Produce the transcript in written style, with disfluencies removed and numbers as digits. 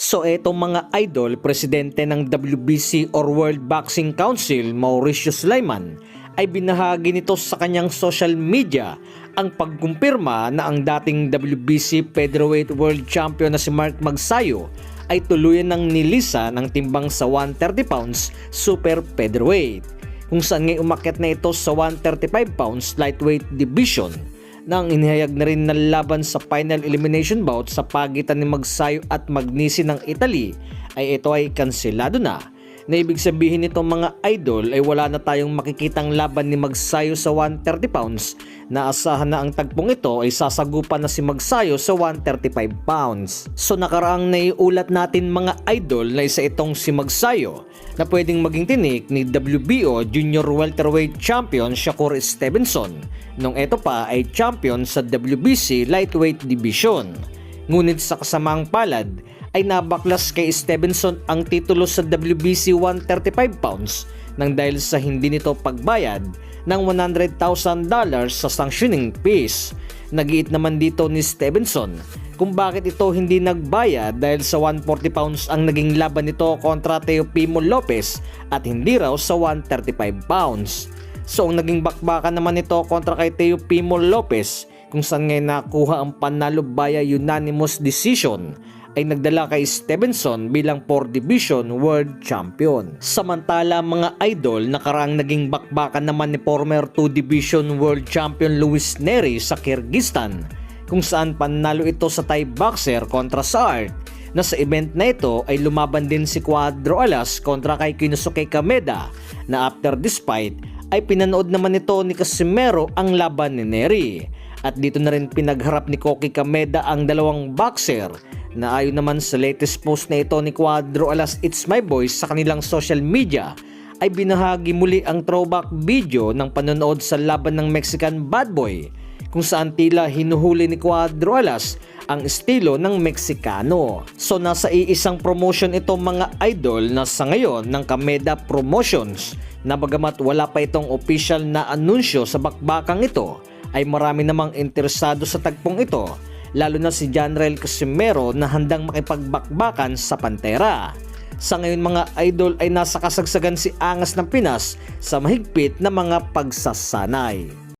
So etong mga idol, presidente ng WBC or World Boxing Council, Mauricio Sulaiman, ay binahagi nito sa kanyang social media ang pagkumpirma na ang dating WBC Featherweight World Champion na si Mark Magsayo ay tuluyan ng nilisa ng timbang sa 130 pounds Super Featherweight, kung saan ngay umakyat na ito sa 135 pounds Lightweight Division nang inihayag na rin na laban sa final elimination bout sa pagitan ni Magsayo at Magnisi ng Italy ay ito ay kanselado na ibig sabihin nito mga idol ay wala na tayong makikitang laban ni Magsayo sa 130 pounds na asahan na ang tagpong ito ay sasagupan na si Magsayo sa 135 pounds. So nakaraang naiulat natin mga idol na isa itong si Magsayo na pwedeng maging tinik ni WBO Junior Welterweight Champion Shakur Stevenson nung ito pa ay champion sa WBC Lightweight Division. Ngunit sa kasamang palad ay nabaklas kay Stevenson ang titulo sa WBC 135 pounds nang dahil sa hindi nito pagbayad ng $100,000 sa sanctioning fees. Nagiit naman dito ni Stevenson kung bakit ito hindi nagbayad dahil sa 140 pounds ang naging laban nito kontra Teofimo Lopez at hindi raw sa 135 pounds. So ang naging bakbakan naman nito kontra kay Teofimo Lopez kung saan ngayon nakuha ang panalo via unanimous decision ay nagdala kay Stevenson bilang 4 Division World Champion. Samantala mga idol, nakaraang naging bakbakan naman ni former 2 Division World Champion Luis Neri sa Kyrgyzstan kung saan panalo ito sa Thai boxer kontra sa Art na sa event na ito ay lumaban din si Cuadro Alas kontra kay Kinosuke Kameda na after this fight ay pinanood naman ito ni Casimero ang laban ni Neri. At dito na rin pinagharap ni Koki Kameda ang dalawang boxer na ayon naman sa latest post na ito ni Cuadro Alas It's My Boys sa kanilang social media ay binahagi muli ang throwback video ng panonood sa laban ng Mexican Bad Boy kung saan tila hinuhuli ni Cuadro Alas ang estilo ng Meksikano. So nasa iisang promotion ito mga idol na sa ngayon ng Kameda Promotions na bagamat wala pa itong official na anunsyo sa bakbakang ito ay marami namang interesado sa tagpong ito, lalo na si Janrel Casimero na handang makipagbakbakan sa Pantera. Sa ngayon mga idol ay nasa kasagsagan si Angas ng Pinas sa mahigpit na mga pagsasanay.